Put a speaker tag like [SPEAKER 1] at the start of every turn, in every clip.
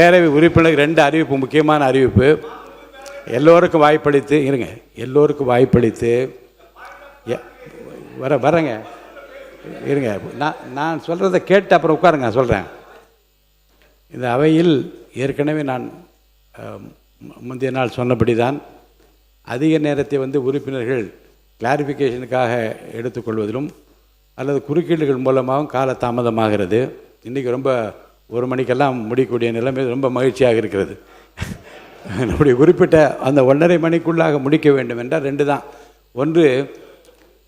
[SPEAKER 1] பேரவை உறுப்பினருக்கு 2 அறிவிப்பு, முக்கியமான அறிவிப்பு. எல்லோருக்கும் வாய்ப்பளித்து இருங்க, எல்லோருக்கும் வாய்ப்பளித்து வரேங்க இருங்க. நான் சொல்கிறத கேட்டு அப்புறம் உட்காருங்க, நான் சொல்கிறேன். இந்த அவையில் ஏற்கனவே நான் முந்தைய நாள் சொன்னபடி தான் அதிக நேரத்தை உறுப்பினர்கள் கிளாரிஃபிகேஷனுக்காக எடுத்துக்கொள்வதிலும் அல்லது குறுக்கீடுகள் மூலமாகவும் கால தாமதமாகிறது. இன்றைக்கி ரொம்ப 1 மணிக்கெல்லாம் முடிக்கக்கூடிய நிலைமை ரொம்ப மகிழ்ச்சியாக இருக்கிறது. நம்முடைய குறிப்பிட்ட அந்த 1:30 மணிக்குள்ளாக முடிக்க வேண்டும் என்றால் 2 தான். ஒன்று,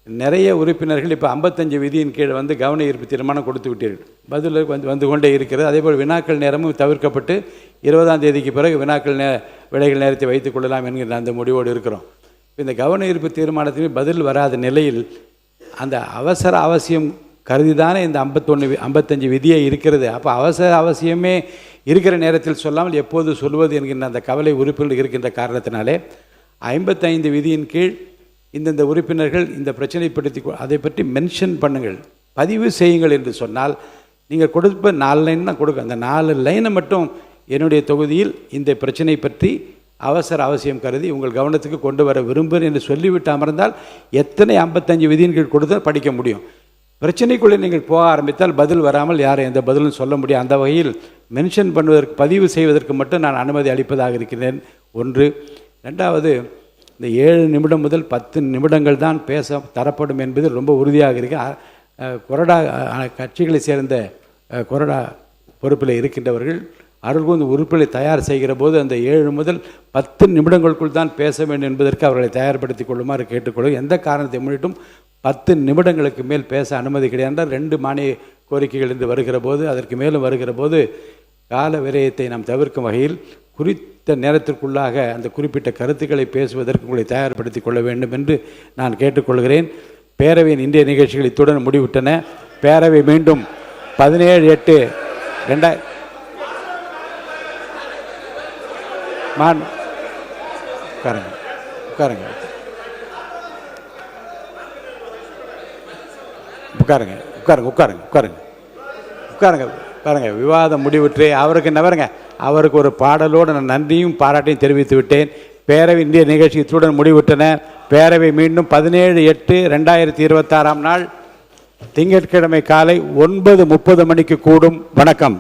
[SPEAKER 1] நிறைய உறுப்பினர்கள் இப்போ 55 விதியின் கீழ் கவன ஈர்ப்பு தீர்மானம் கொடுத்து விட்டீர்கள். பதில் வந்து கொண்டே இருக்கிறது. அதேபோல் வினாக்கள் நேரமும் தவிர்க்கப்பட்டு 20ஆம் தேதிக்கு பிறகு வினாக்கள் விடைகள் நேரத்தை வைத்துக் கொள்ளலாம் என்கிற அந்த முடிவோடு இருக்கிறோம். இந்த கவன ஈர்ப்பு தீர்மானத்திற்கு பதில் வராத நிலையில் அந்த அவசர அவசியம் கருதிதானே இந்த 55 விதியே இருக்கிறது. அப்போ அவசர அவசியமே இருக்கிற நேரத்தில் சொல்லாமல் எப்போது சொல்வது என்கின்ற அந்த கவலை உறுப்பினர்கள் இருக்கின்ற காரணத்தினாலே 55 விதியின் கீழ் இந்தந்த உறுப்பினர்கள் இந்த பிரச்சனைப்படுத்தி அதை பற்றி மென்ஷன் பண்ணுங்கள், பதிவு செய்யுங்கள் என்று சொன்னால் நீங்கள் கொடுப்ப 4 லைன் தான் கொடுக்க. அந்த 4 லைனை மட்டும் என்னுடைய தொகுதியில் இந்த பிரச்சனை பற்றி அவசர அவசியம் கருதி உங்கள் கவனத்துக்கு கொண்டு வர விரும்புகிறேன் என்று சொல்லிவிட்டு அமர்ந்தால் எத்தனை 55 விதியின் கீழ் கொடுத்தால் படிக்க முடியும். பிரச்சனைக்குள்ளே நீங்கள் போக ஆரம்பித்தால் பதில் வராமல் யாரும் எந்த பதிலும் சொல்ல முடியும். அந்த வகையில் மென்ஷன் பண்ணுவதற்கு, பதிவு செய்வதற்கு மட்டும் நான் அனுமதி அளிப்பதாக இருக்கிறேன். 1. 2வது, இந்த 7 நிமிடம் முதல் 10 நிமிடங்கள் தான் பேச தரப்படும் என்பது ரொம்ப உறுதியாக இருக்கு. கொறடா கட்சிகளை சேர்ந்த கொறடா பொறுப்பில் இருக்கின்றவர்கள் அவர்கள் உறுப்பினை தயார் செய்கிற போது அந்த 7 முதல் 10 நிமிடங்களுக்குள் தான் பேச வேண்டும் என்பதற்கு அவர்களை தயார்படுத்திக் கொள்ளுமாறு கேட்டுக்கொள்ளும். எந்த காரணத்தை முன்னிட்டும் 10 நிமிடங்களுக்கு மேல் பேச அனுமதி கிடையாது. 2 மானிய கோரிக்கைகள் என்று வருகிற போது, அதற்கு மேலும் வருகிற போது கால விரயத்தை நாம் தவிர்க்கும் வகையில் குறித்த நேரத்திற்குள்ளாக அந்த குறிப்பிட்ட கருத்துக்களை பேசுவதற்கு உங்களை தயார்படுத்திக் கொள்ள வேண்டும் என்று நான் கேட்டுக்கொள்கிறேன். பேரவையின் இன்றைய நிகழ்ச்சிகள் இத்துடன் முடிவிட்டன. பேரவை மீண்டும் 17/8 உட்காருங்க உட்காருங்க உட்காருங்க உட்காருங்க உட்காருங்க உட்காருங்க உட்காருங்க பாருங்க. விவாதம் முடிவுற்று அவருக்கு ஒரு பாடலோடு நான் நன்றியும் பாராட்டையும் தெரிவித்து விட்டேன். பேரவை இந்திய நிகழ்ச்சி இத்துடன் முடிவுற்றன. பேரவை மீண்டும் 17/8/2026 நாள் திங்கட்கிழமை காலை 9:30 மணிக்கு கூடும். வணக்கம்.